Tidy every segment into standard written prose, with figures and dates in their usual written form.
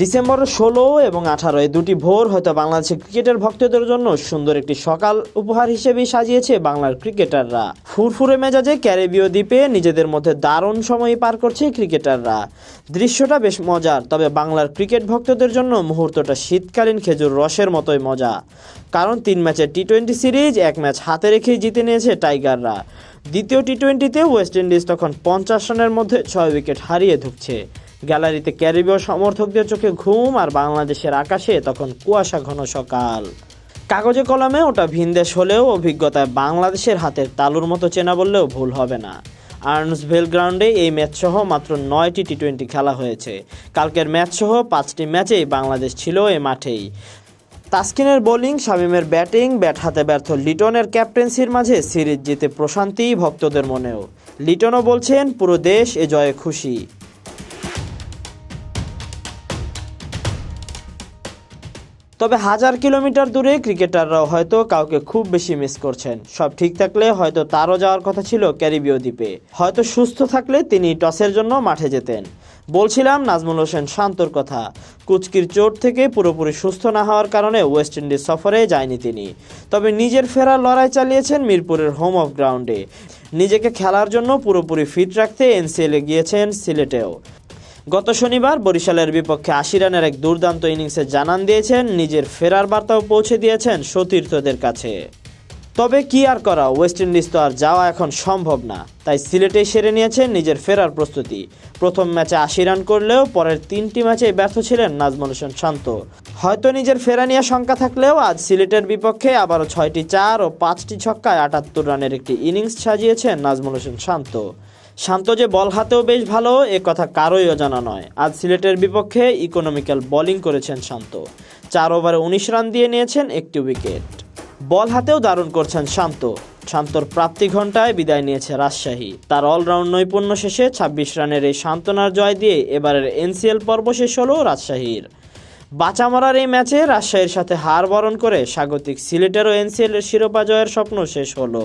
December 16 এবং 18 এই দুটি ভোর হয়তো বাংলাদেশের ক্রিকেটের ভক্তদের জন্য সুন্দর একটি সকাল উপহার হিসেবেই সাজিয়েছে বাংলার ক্রিকেটাররা। ফুরফুরে মেজাজে ক্যারিবীয় দ্বীপে নিজেদের মধ্যে দারুণ সময় পার করছে ক্রিকেটাররা। দৃশ্যটা বেশ মজার, তবে বাংলার ক্রিকেট ভক্তদের জন্য মুহূর্তটা শীতকালীন খেজুর রসের মতোই মজা। কারণ 3 ম্যাচের টি-20 সিরিজ 1 ম্যাচ হাতে রেখেই জিতে নিয়েছে টাইগাররা। দ্বিতীয় টি-20তে ওয়েস্ট ইন্ডিজ তখন 50 রানের মধ্যে 6 উইকেট হারিয়ে ধুঁকছে। গ্যালারিতে ক্যারিবীয় সমর্থকদের চোখে ঘুম, আর বাংলাদেশের আকাশে তখন কুয়াশা ঘন সকাল। কাগজে কলমে ওটা ভিনদেশ হলেও অভিজ্ঞতায় বাংলাদেশের হাতের তালুর মতো চেনা বললেও ভুল হবে না। আর্নসভিল গ্রাউন্ডে এই ম্যাচসহ মাত্র 9টি টি-20 খেলা হয়েছে। কালকের ম্যাচসহ 5টি ম্যাচেই বাংলাদেশ ছিল এ মাঠেই। তাসকিনের বোলিং, শামীমের ব্যাটিং, ব্যাট হাতে ব্যর্থ লিটনের ক্যাপ্টেন্সির মাঝে সিরিজ জিতে প্রশান্তি ভক্তদের মনেও। লিটনও বলছেন, পুরো দেশ এ জয়ে খুশি। তবে 1000 কিলোমিটার দূরে ক্রিকেটাররাও হয়তো কাউকে খুব বেশি মিস করছেন। সব ঠিক থাকলে হয়তো তারও যাওয়ার কথা ছিল ক্যারিবীয় দ্বীপে। হয়তো সুস্থ থাকলে তিনি টসের জন্য মাঠে যেতেন। বলছিলাম নাজমুল হোসেন শান্তর কথা। কুচকির চোট থেকে পুরোপুরি সুস্থ না হওয়ার কারণে ওয়েস্ট ইন্ডিজ সফরে যায়নি তিনি। তবে নিজের ফেরার লড়াই চালিয়েছেন মিরপুরের হোম অফ গ্রাউন্ডে। নিজেকে খেলার জন্য পুরোপুরি ফিট রাখতে এনসিএলে গিয়েছেন সিলেটেও। গত শনিবার বরিশালের বিপক্ষে 80 রানের এক দুর্দান্ত ইনিংসে জানান দিয়েছেন, নিজের ফেরার বার্তাও পৌঁছে দিয়েছেন সতীর্থদের কাছে। তবে কি আর করা, ওয়েস্ট ইন্ডিজ তো আর যাওয়া এখন সম্ভব না, তাই সিলেটেই সেরে নিয়েছেন নিজের ফেরার প্রস্তুতি। প্রথম ম্যাচে 80 রান করলেও পরের 3টি ম্যাচেই ব্যর্থ ছিলেন নাজমুল হোসেন শান্ত। হয়তো নিজের ফেরা নিয়ে শঙ্কা থাকলেও আজ সিলেটের বিপক্ষে আবারও 6টি 4 ও 5টি ছক্কায় 78 রানের একটি ইনিংস সাজিয়েছেন নাজমুল হোসেন শান্ত যে বল হাতেও বেশ ভালো, এ কথা কারোই অজানা নয়। আজ সিলেটের বিপক্ষে ইকোনমিক্যাল বোলিং করেছেন শান্ত। 4 ওভারে 19 রান দিয়ে নিয়েছেন একটি উইকেট। বল হাতেও দারুণ করছেন শান্তর প্রাপ্তি ঘণ্টায় বিদায় নিয়েছে রাজশাহী। তার অলরাউন্ড নৈপুণ্য শেষে 26 রানের এই সান্ত্বনার জয় দিয়ে এবারের এনসিএল পর্ব শেষ হলো রাজশাহীর। বাঁচা মরার এই ম্যাচে রাজশাহীর সাথে হার বরণ করে স্বাগতিক সিলেটেরও এনসিএলের শিরোপা জয়ের স্বপ্ন শেষ হলো।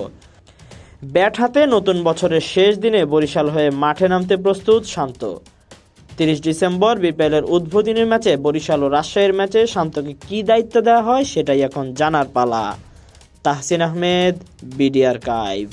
ব্যাট হাতে নতুন বছরের শেষ দিনে বরিশাল হয়ে মাঠে নামতে প্রস্তুত শান্ত। 30 ডিসেম্বর বিপিএলের উদ্বোধনী ম্যাচে বরিশাল ও রাজশাহীর ম্যাচে শান্তকে কী দায়িত্ব দেওয়া হয় সেটাই এখন জানার পালা। Tahsin Ahmed, BD archive.